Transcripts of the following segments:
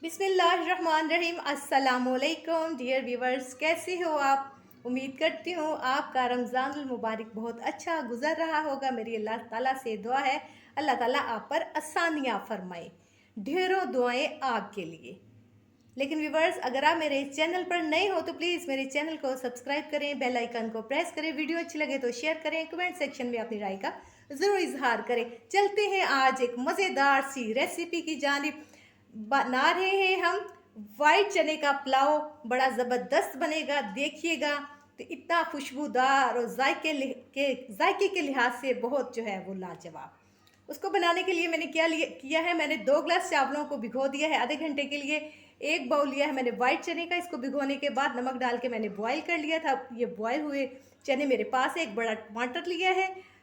बिस्मिल्लाहिर्रहमानिर्रहीम। अस्सलामुअलैकुम dear viewers, कैसे हो आप? उम्मीद करती हूँ आपका रमज़ानुल मुबारक बहुत अच्छा गुजर रहा होगा। मेरी अल्लाह ताला से दुआ है अल्लाह ताला आप पर आसानियाँ फरमाए। ढेरों दुआएं आपके लिए। लेकिन व्यूवर्स, अगर आप मेरे चैनल पर नए हो तो प्लीज़ मेरे चैनल को सब्सक्राइब करें, बेल आइकन को प्रेस करें, वीडियो अच्छी लगे तो शेयर करें, कमेंट सेक्शन में अपनी राय का ज़रूर इजहार करें। चलते हैं आज एक मज़ेदार सी रेसिपी की जानिब। बना रहे हैं हम वाइट चने का पुलाव। बड़ा ज़बरदस्त बनेगा, देखिएगा। तो इतना खुशबूदार और जायके के लिहाज से बहुत जो है वो लाजवाब। उसको बनाने के लिए मैंने किया है, मैंने 2 ग्लास चावलों को भिगो दिया है आधे घंटे के लिए। 1 बाउल लिया है मैंने वाइट चने का। इसको भिगोने के बाद नमक डाल के मैंने बॉईल कर लिया था। ये बॉईल हुए चने मेरे पास है। 1 बड़ा टमाटर लिया है।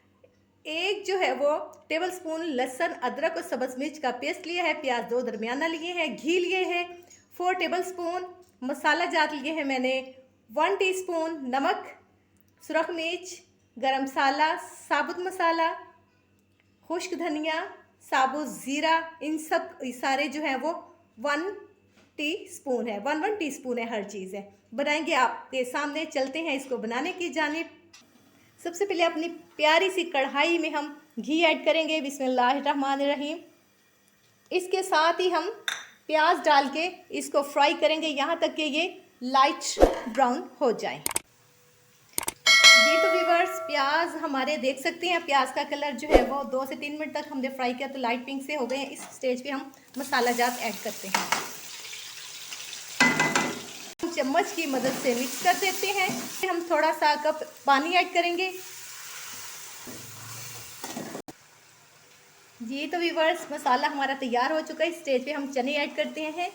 एक जो है वो टेबल स्पून लहसुन अदरक और सब्ज़ मिर्च का पेस्ट लिया है। प्याज 2 दरमियाना लिए हैं। घी लिए हैं 4 टेबल स्पून। मसाला जात लिए हैं मैंने 1 टीस्पून। नमक, सुरख मिर्च, गरम मसाला, साबुत मसाला, खुश्क धनिया, साबुत ज़ीरा, इन सब सारे जो है वो 1 टीस्पून है। 1 टीस्पून है, हर चीज़ है। बनाएंगे आपके सामने। चलते हैं इसको बनाने की जानिब। सबसे पहले अपनी प्यारी सी कढ़ाई में हम घी ऐड करेंगे। बिस्मिल्लाहिर्रहमानिर्रहीम। इसके साथ ही हम प्याज डाल के इसको फ्राई करेंगे यहाँ तक कि ये लाइट ब्राउन हो जाए। जी तो व्यूअर्स, प्याज हमारे देख सकते हैं, प्याज का कलर जो है वो 2 से 3 मिनट तक हमने फ्राई किया तो लाइट पिंक से हो गए हैं। इस स्टेज पे हम मसाला जात ऐड करते हैं। चम्मच की मदद से मिक्स कर देते हैं। हम थोड़ा सा कप पानी ऐड करेंगे। जी तो व्यूअर्स, मसाला हमारा तैयार हो चुका है। इस स्टेज पे हम चने ऐड करते हैं।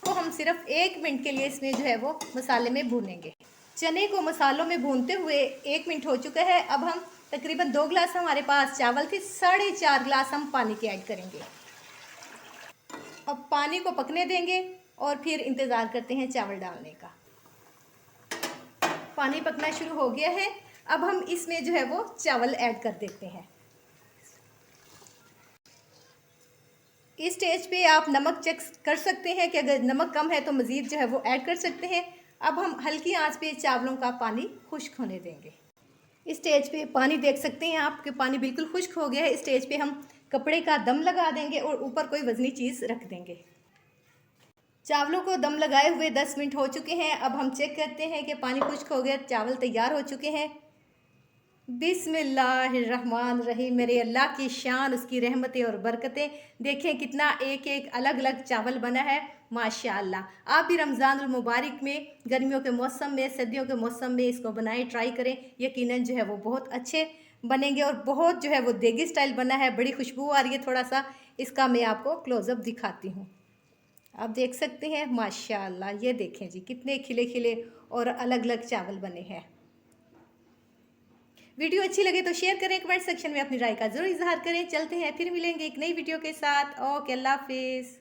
तो हम सिर्फ 1 मिनट के लिए इसमें जो है वो मसाले में भूनेंगे। चने को मसालों में भूनते हुए 1 मिनट हो चुका है। अब हम तकरीबन 2 ग्लास हमारे पास चावल थे, 4.5 ग्लास हम पानी के ऐड करेंगे। अब पानी को पकने देंगे और फिर इंतज़ार करते हैं चावल डालने का। पानी पकना शुरू हो गया है। अब हम इसमें जो है वो चावल ऐड कर देते हैं। इस स्टेज पे आप नमक चेक कर सकते हैं कि अगर नमक कम है तो मज़ीद जो है वो ऐड कर सकते हैं। अब हम हल्की आंच पे चावलों का पानी खुश्क होने देंगे। इस स्टेज पे पानी देख सकते हैं आप कि पानी बिल्कुल खुश्क हो गया है। इस स्टेज पे हम कपड़े का दम लगा देंगे और ऊपर कोई वज़नी चीज़ रख देंगे। चावलों को दम लगाए हुए 10 मिनट हो चुके हैं। अब हम चेक करते हैं कि पानी खुश्क हो गया, चावल तैयार हो चुके हैं। बिस्मिल्लाहिर्रहमानिर्रहीम। मेरे अल्लाह की शान, उसकी रहमतें और बरकतें। देखें कितना एक एक अलग अलग चावल बना है, माशाअल्लाह। आप भी रमज़ानुल मुबारक में, गर्मियों के मौसम में, सर्दियों के मौसम में इसको बनाएं, ट्राई करें। यकीनन जो है वो बहुत अच्छे बनेंगे और बहुत जो है वो देगी स्टाइल बना है। बड़ी खुशबू आ रही है। थोड़ा सा इसका मैं आपको क्लोज़अप दिखाती हूँ। आप देख सकते हैं माशाअल्लाह। ये देखें जी, कितने खिले खिले और अलग अलग चावल बने हैं। वीडियो अच्छी लगे तो शेयर करें, कमेंट सेक्शन में अपनी राय का ज़रूर इजहार करें। चलते हैं, फिर मिलेंगे एक नई वीडियो के साथ। ओके, अल्लाह हाफिज़।